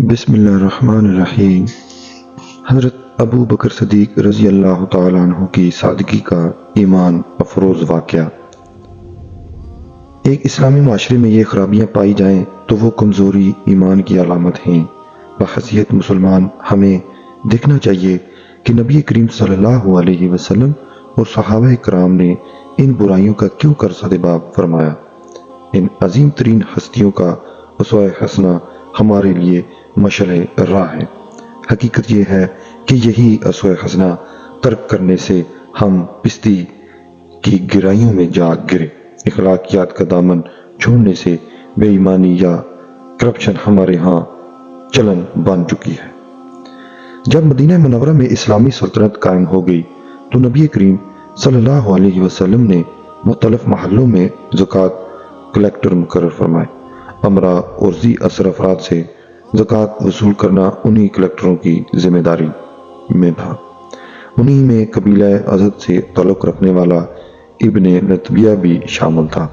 بسم اللہ الرحمن الرحیم۔ حضرت ابو بکر صدیق رضی اللہ تعالیٰ عنہ کی سادگی کا ایمان افروز واقعہ۔ ایک اسلامی معاشرے میں یہ خرابیاں پائی جائیں تو وہ کمزوری ایمان کی علامت ہیں۔ بحیثیت مسلمان ہمیں دیکھنا چاہیے کہ نبی کریم صلی اللہ علیہ وسلم اور صحابہ کرام نے ان برائیوں کا کیوں قرض فرمایا۔ ان عظیم ترین ہستیوں کا اسوہ حسنہ ہمارے لیے مشعل راہ ہے۔ حقیقت یہ ہے کہ یہی اسوہ حسنہ ترک کرنے سے ہم پستی کی گہرائیوں میں جا گرے۔ اخلاقیات کا دامن چھوڑنے سے بے ایمانی یا کرپشن ہمارے ہاں چلن بن چکی ہے۔ جب مدینہ منورہ میں اسلامی سلطنت قائم ہو گئی تو نبی کریم صلی اللہ علیہ وسلم نے مختلف محلوں میں زکوٰۃ کلیکٹر مقرر فرمائے۔ امراء اور ذی اثر افراد سے زکوٰۃ وصول کرنا انہی کلیکٹروں کی ذمہ داری میں تھا۔ انہی میں قبیلہ ازد سے تعلق رکھنے والا ابن لتبیہ بھی شامل تھا۔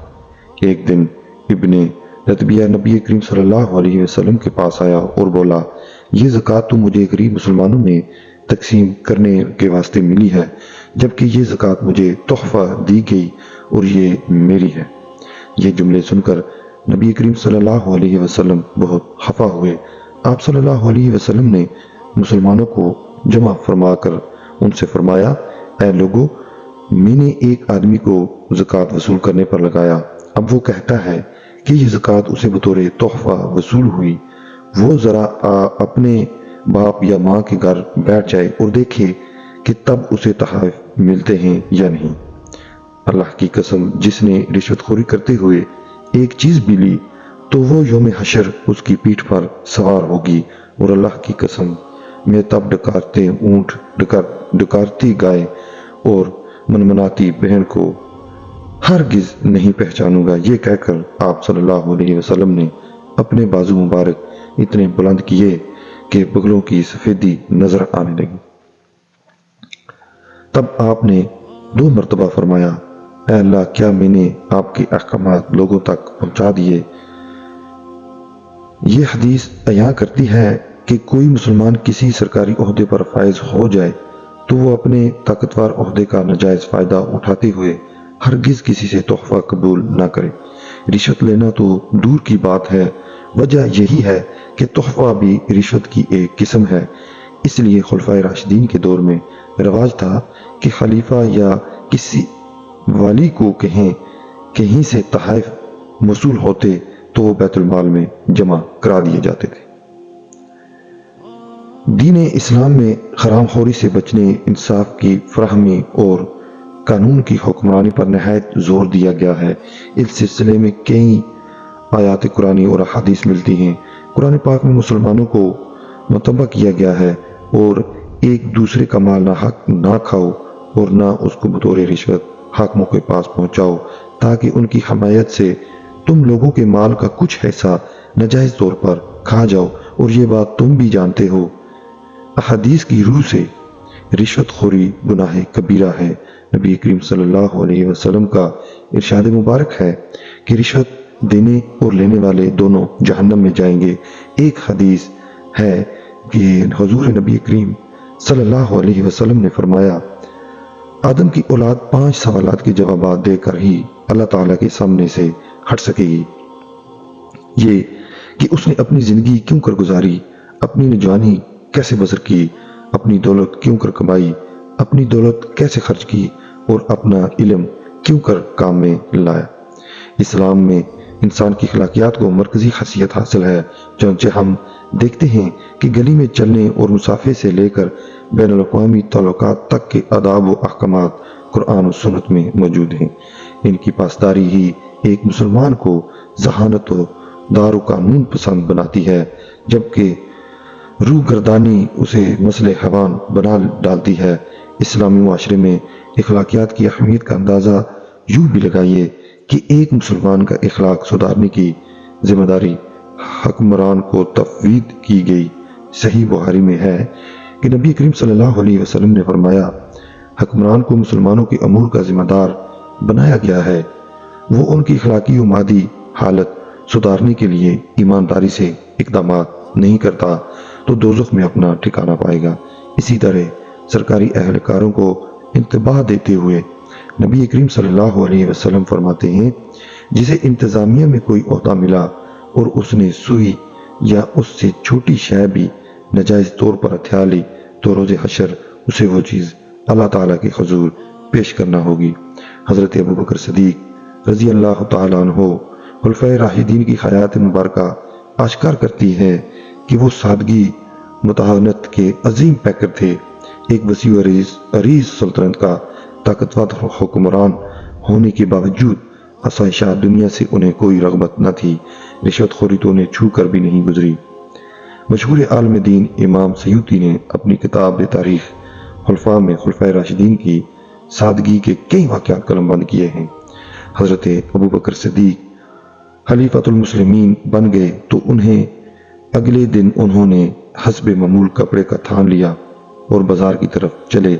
ایک دن ابن لتبیہ نبی کریم صلی اللہ علیہ وسلم کے پاس آیا اور بولا، یہ زکوٰۃ تو مجھے غریب مسلمانوں میں تقسیم کرنے کے واسطے ملی ہے، جبکہ یہ زکوٰۃ مجھے تحفہ دی گئی اور یہ میری ہے۔ یہ جملے سن کر نبی کریم صلی اللہ علیہ وسلم بہت خفا ہوئے۔ آپ صلی اللہ علیہ وسلم نے مسلمانوں کو جمع فرما کر ان سے فرمایا، اے لوگو، میں نے ایک آدمی کو زکوٰۃ وصول کرنے پر لگایا، اب وہ کہتا ہے کہ یہ زکوٰۃ اسے بطور تحفہ وصول ہوئی، وہ ذرا اپنے باپ یا ماں کے گھر بیٹھ جائے اور دیکھے کہ تب اسے تحائف ملتے ہیں یا نہیں۔ اللہ کی قسم، جس نے رشوت خوری کرتے ہوئے ایک چیز بھی لی تو وہ یوم حشر اس کی پیٹھ پر سوار ہوگی، اور اللہ کی قسم، میں تب ڈکارتے اونٹ، ڈکارتی گائے اور منمناتی بہن کو ہرگز نہیں پہچانوں گا۔ یہ کہہ کر آپ صلی اللہ علیہ وسلم نے اپنے بازو مبارک اتنے بلند کیے کہ بغلوں کی سفیدی نظر آنے لگی۔ تب آپ نے 2 مرتبہ فرمایا، اے اللہ، کیا میں نے آپ کے احکامات لوگوں تک پہنچا دیے؟ یہ حدیث بیان کرتی ہے کہ کوئی مسلمان کسی سرکاری عہدے پر فائز ہو جائے تو وہ اپنے طاقتور عہدے کا ناجائز فائدہ اٹھاتے ہوئے ہرگز کسی سے تحفہ قبول نہ کرے۔ رشوت لینا تو دور کی بات ہے، وجہ یہی ہے کہ تحفہ بھی رشوت کی ایک قسم ہے۔ اس لیے خلفائے راشدین کے دور میں رواج تھا کہ خلیفہ یا کسی والی کو کہیں سے تحائف موصول ہوتے تو وہ بیت المال میں جمع کرا دیے جاتے تھے۔ دین اسلام میں حرام خوری سے بچنے، انصاف کی فراہمی اور قانون کی حکمرانی پر نہایت زور دیا گیا ہے۔ اس سلسلے میں کئی آیات قرآنی اور احادیث ملتی ہیں۔ قرآن پاک میں مسلمانوں کو متنبہ کیا گیا ہے اور ایک دوسرے کا مال ناحق نہ کھاؤ اور نہ اس کو بطور رشوت حاکموں کے پاس پہنچاؤ، تاکہ ان کی حمایت سے تم لوگوں کے مال کا کچھ حصہ ناجائز طور پر کھا جاؤ، اور یہ بات تم بھی جانتے ہو۔ احادیث کی روح سے رشوت خوری گناہ کبیرہ ہے۔ نبی کریم صلی اللہ علیہ وسلم کا ارشاد مبارک ہے کہ رشوت دینے اور لینے والے دونوں جہنم میں جائیں گے۔ ایک حدیث ہے کہ حضور نبی کریم صلی اللہ علیہ وسلم نے فرمایا، آدم کی اولاد 5 سوالات کے جوابات دے کر ہی اللہ تعالیٰ کے سامنے سے ہٹ سکے گی۔ یہ کہ اس نے اپنی زندگی کیوں کر گزاری، اپنی نوجوانی کیسے بسر کی، اپنی دولت کیوں کر کمائی، اپنی دولت کیسے خرچ کی، اور اپنا علم کیوں کر کام میں لایا۔ اسلام میں انسان کی اخلاقیات کو مرکزی حیثیت حاصل ہے، چنانچہ ہم دیکھتے ہیں کہ گلی میں چلنے اور مسافے سے لے کر بین الاقوامی تعلقات تک کے آداب و احکامات قرآن و سنت میں موجود ہیں۔ ان کی پاسداری ہی ایک مسلمان کو ذہانت و دار و قانون پسند بناتی ہے، جبکہ روح گردانی اسے مسئلہ حیوان بنا ڈالتی ہے۔ اسلامی معاشرے میں اخلاقیات کی اہمیت کا اندازہ یوں بھی لگائیے کہ ایک مسلمان کا اخلاق سدھارنے کی ذمہ داری حکمران کو تفویض کی گئی۔ صحیح بخاری میں ہے کہ نبی کریم صلی اللہ علیہ وسلم نے فرمایا، حکمران کو مسلمانوں کے امور کا ذمہ دار بنایا گیا ہے، وہ ان کی اخلاقی و مادی حالت سدھارنے کے لیے ایمانداری سے اقدامات نہیں کرتا تو دوزخ میں اپنا ٹھکانہ پائے گا۔ اسی طرح سرکاری اہلکاروں کو انتباہ دیتے ہوئے نبی کریم صلی اللہ علیہ وسلم فرماتے ہیں، جسے انتظامیہ میں کوئی عہدہ ملا اور اس نے سوئی یا اس سے چھوٹی شے بھی ناجائز طور پر ہتھیا لی تو روز حشر اسے وہ چیز اللہ تعالیٰ کے حضور پیش کرنا ہوگی۔ حضرت ابوبکر صدیق رضی اللہ تعالیٰ عنہ خلفائے راشدین کی حیات مبارکہ آشکار کرتی ہے کہ وہ سادگی متانت کے عظیم پیکر تھے۔ ایک وسیع و عریض سلطنت کا طاقتور حکمران ہونے کے باوجود آسائشات دنیا سے انہیں کوئی رغبت نہ تھی، رشوت خوری تو انہیں چھو کر بھی نہیں گزری۔ مشہور عالم دین امام سیوطی نے اپنی کتاب تاریخ خلفاء میں خلفائے راشدین کی سادگی کے کئی واقعات قلم بند کیے ہیں۔ حضرت ابوبکر صدیق خلیفۃ المسلمین بن گئے تو اگلے دن انہوں نے حسب معمول کپڑے کا تھان لیا اور بازار کی طرف چلے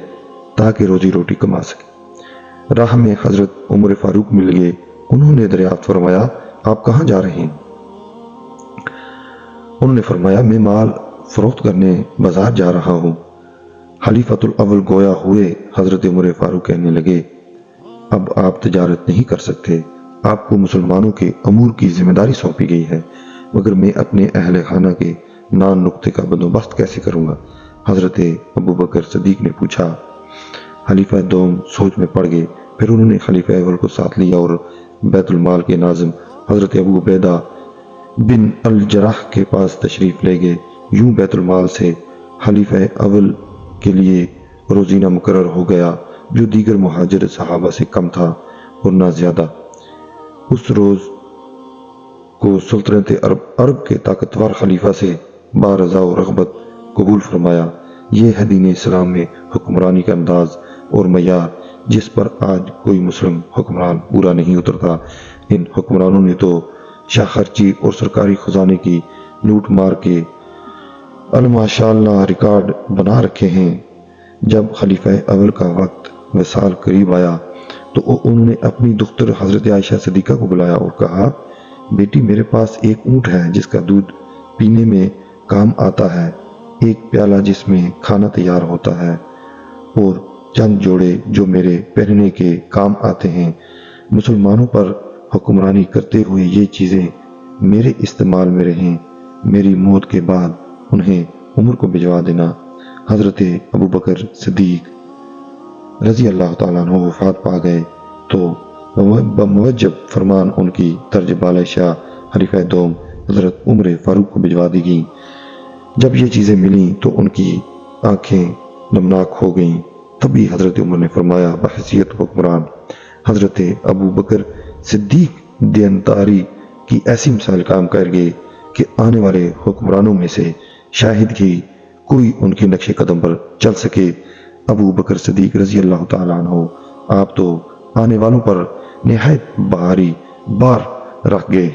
تاکہ روزی روٹی کما سکے۔ راہ میں حضرت عمر فاروق مل گئے۔ انہوں نے دریافت فرمایا، آپ کہاں جا رہے ہیں؟ انہوں نے فرمایا، میں مال فروخت کرنے بازار جا رہا ہوں۔ خلیفۃ الاول گویا ہوئے حضرت عمر فاروق کہنے لگے، اب آپ تجارت نہیں کر سکتے، آپ کو مسلمانوں کے امور کی ذمہ داری سونپی گئی ہے، مگر میں اپنے اہل خانہ کے نان نقطے کا بندوبست کیسے کروں گا؟ حضرت ابوبکر صدیق نے پوچھا۔ خلیفہ دوم سوچ میں پڑ گئے، پھر انہوں نے خلیفہ اول کو ساتھ لیا اور بیت المال کے ناظم حضرت ابو عبیدہ بن الجراح کے پاس تشریف لے گئے۔ یوں بیت المال سے خلیفہ اول کے لیے روزینہ مقرر ہو گیا، جو دیگر مہاجر صحابہ سے کم تھا اور نہ زیادہ۔ اس روز کو سلطنت عرب کے طاقتور خلیفہ سے بارضا و رغبت قبول فرمایا۔ یہ ہے دین اسلام میں حکمرانی کا انداز اور معیار، جس پر آج کوئی مسلم حکمران پورا نہیں اترتا۔ ان حکمرانوں نے تو شاہ خرچی اور سرکاری خزانے کی لوٹ مار کے الماشاءاللہ ریکارڈ بنا رکھے ہیں۔ جب خلیفہ اول کا وقت وصال قریب آیا تو انہوں نے اپنی دختر حضرت عائشہ صدیقہ کو بلایا اور کہا، بیٹی میرے پاس ایک اونٹ ہے جس کا دودھ پینے میں کام آتا ہے، ایک پیالہ جس میں کھانا تیار ہوتا ہے، اور چند جوڑے جو میرے پہننے کے کام آتے ہیں۔ مسلمانوں پر حکمرانی کرتے ہوئے یہ چیزیں میرے استعمال میں رہیں، میری موت کے بعد انہیں عمر کو بھجوا دینا۔ حضرت ابوبکر صدیق رضی اللہ تعالیٰ عنہ وفات پا گئے تو بموجب فرمان ان کی درج بالہ شاہ خلیفہ دوم حضرت عمر فاروق کو بھجوا دی گئیں۔ جب یہ چیزیں ملیں تو ان کی آنکھیں نمناک ہو گئیں۔ تبھی حضرت عمر نے فرمایا، بحیثیت حکمران حضرت ابوبکر صدیق دیانتداری کی ایسی مثال قائم کر گئے کہ آنے والے حکمرانوں میں سے شاہد کی کوئی ان کے نقش قدم پر چل سکے۔ ابوبکر صدیق رضی اللہ تعالیٰ عنہ آپ تو آنے والوں پر نہایت بھاری بار رکھ گئے۔